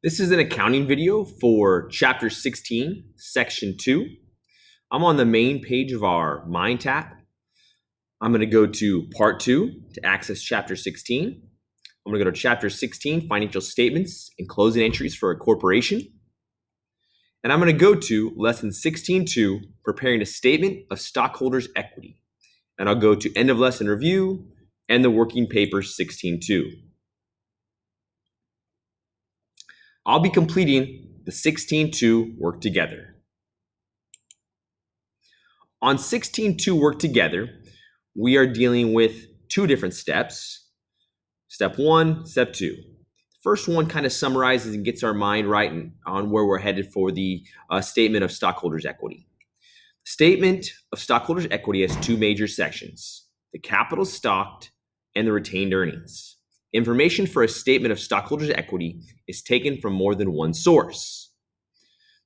This is an accounting video for Chapter 16, Section 2. I'm on the main page of our Mind tab. I'm going to go to Part 2 to access Chapter 16. I'm going to go to Chapter 16, Financial Statements and Closing Entries for a Corporation. And I'm going to go to Lesson 16.2, Preparing a Statement of Stockholders' Equity. And I'll go to End of Lesson Review and the Working Paper 16.2. I'll be completing the 16.2 work together. On 16.2 work together, we are dealing with two different steps. Step 1, Step 2. The first one kind of summarizes and gets our mind right on where we're headed for the statement of stockholders' equity. Statement of stockholders' equity has two major sections: the capital stocked and the retained earnings. Information for a statement of stockholders' equity is taken from more than one source.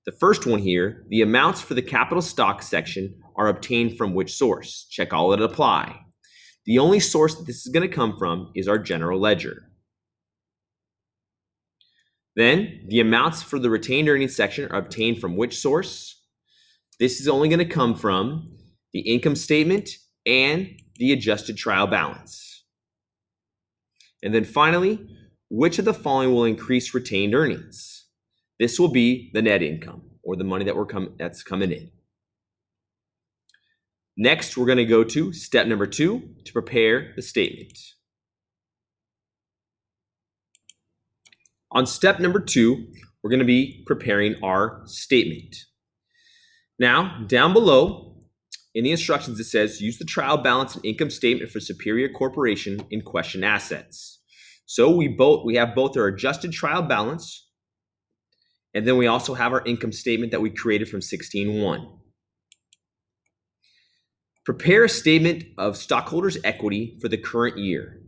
The first one here, the amounts for the capital stock section are obtained from which source? Check all that apply. The only source that this is going to come from is our general ledger. Then, the amounts for the retained earnings section are obtained from which source? This is only going to come from the income statement and the adjusted trial balance. And then finally, which of the following will increase retained earnings? This will be the net income, or the money that's coming in. Next, we're going to go to step number 2 to prepare the statement. On step number 2, we're going to be preparing our statement. Now, down below in the instructions, it says use the trial balance and income statement for Superior Corporation in question assets. So we have both our adjusted trial balance, and then we also have our income statement that we created from 16.1. Prepare a statement of stockholders' equity for the current year.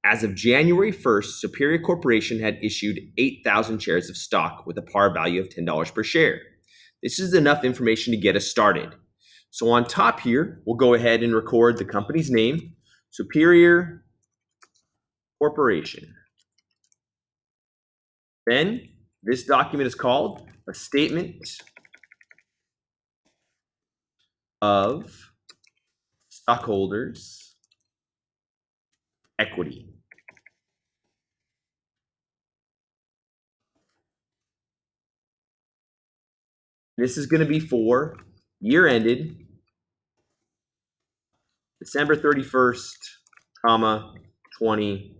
As of January 1st, Superior Corporation had issued 8,000 shares of stock with a par value of $10 per share. This is enough information to get us started. So on top here, we'll go ahead and record the company's name, Superior Corporation. Then this document is called a Statement of Stockholders' Equity. This is going to be for year ended December 31st, 20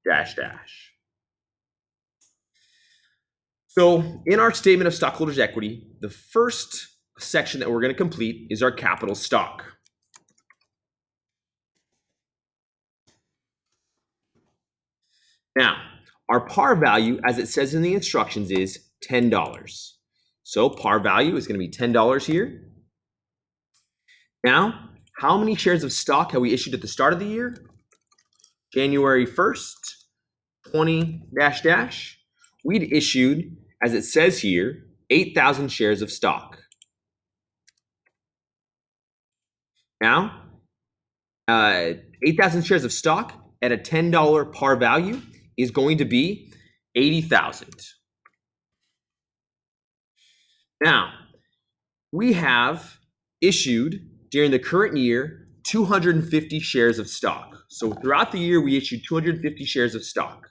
dash. So in our statement of stockholders' equity, the first section that we're going to complete is our capital stock. Now, our par value, as it says in the instructions, is $10. So par value is going to be $10 here. Now, how many shares of stock have we issued at the start of the year? January 1st, 20 dash. We'd issued, as it says here, 8,000 shares of stock. Now, 8,000 shares of stock at a $10 par value is going to be 80,000. Now, we have issued during the current year 250 shares of stock. So throughout the year, we issued 250 shares of stock.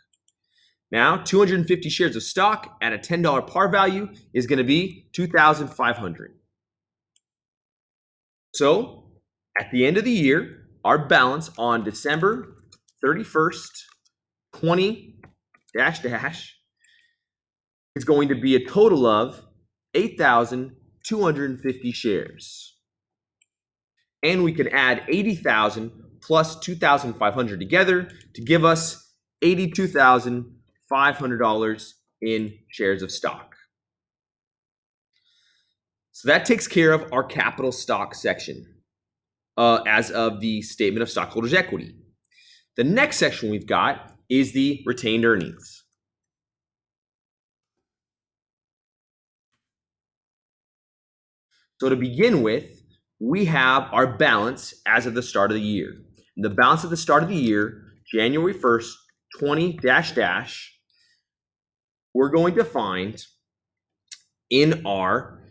Now, 250 shares of stock at a $10 par value is going to be 2,500. So at the end of the year, our balance on December 31st, 20 dash is going to be a total of 8,250 shares. And we can add 80,000 plus 2,500 together to give us $82,500 in shares of stock. So that takes care of our capital stock section as of the statement of stockholders' equity. The next section we've got is the retained earnings. So to begin with, we have our balance as of the start of the year. And the balance at the start of the year, January 1st, 20 dash we're going to find in our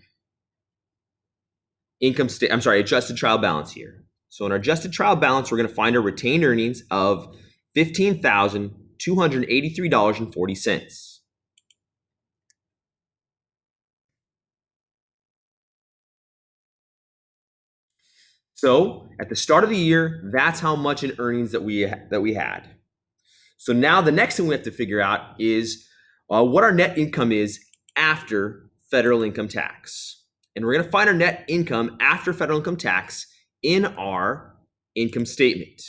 adjusted trial balance here. So in our adjusted trial balance, we're going to find our retained earnings of $15,283.40. So at the start of the year, that's how much in earnings that we had. So now the next thing we have to figure out is what our net income is after federal income tax. And we're going to find our net income after federal income tax in our income statement.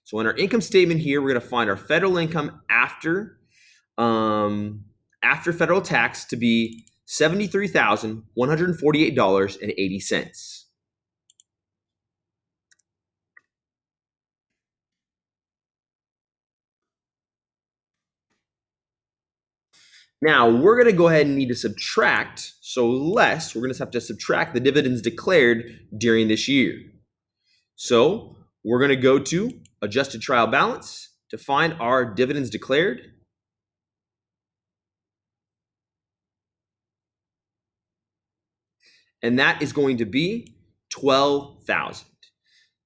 So in our income statement here, we're going to find our federal income after federal tax to be $73,148.80. Now we're going to go ahead and need to subtract, so less, we're going to have to subtract the dividends declared during this year. So we're going to go to adjusted trial balance to find our dividends declared. And that is going to be $12,000.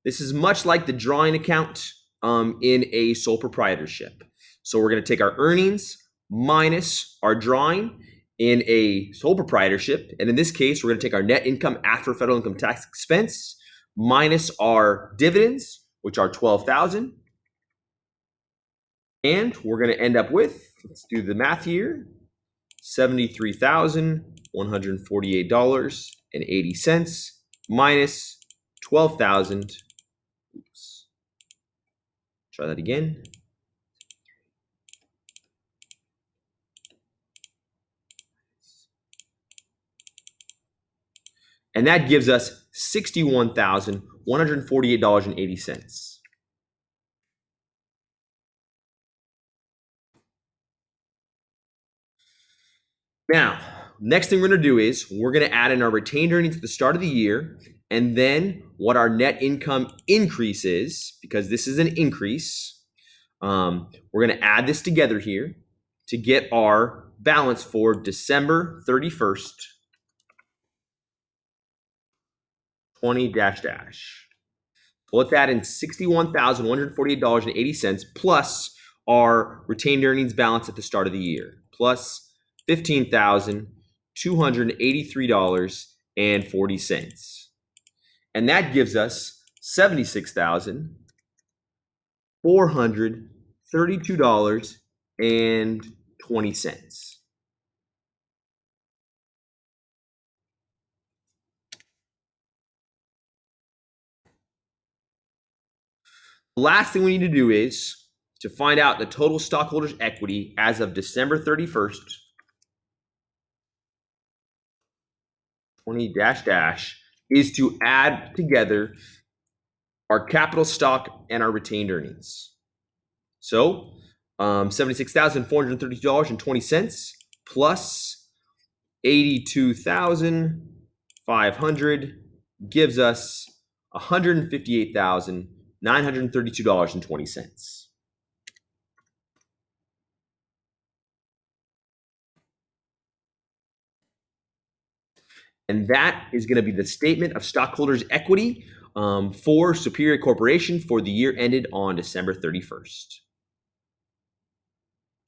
This is much like the drawing account in a sole proprietorship. So we're going to take our earnings minus our drawing in a sole proprietorship. And in this case, we're going to take our net income after federal income tax expense minus our dividends, which are $12,000. And we're going to end up with, let's do the math here, $73,148.80 minus 12,000. Oops. Try that again. And that gives us $61,148.80. Now, next thing we're going to do is we're going to add in our retained earnings at the start of the year, and then what our net income increase is, because this is an increase. We're going to add this together here to get our balance for December 31st, 20 dash dash. Let's add in $61,148.80 plus our retained earnings balance at the start of the year, plus $15,283.40. And that gives us $76,432.20. The last thing we need to do is to find out the total stockholders' equity as of December 31st, 20 dash dash, is to add together our capital stock and our retained earnings. So $76,432.20 plus $82,500 gives us $158,932.20. And that is going to be the statement of stockholders' equity for Superior Corporation for the year ended on December 31st.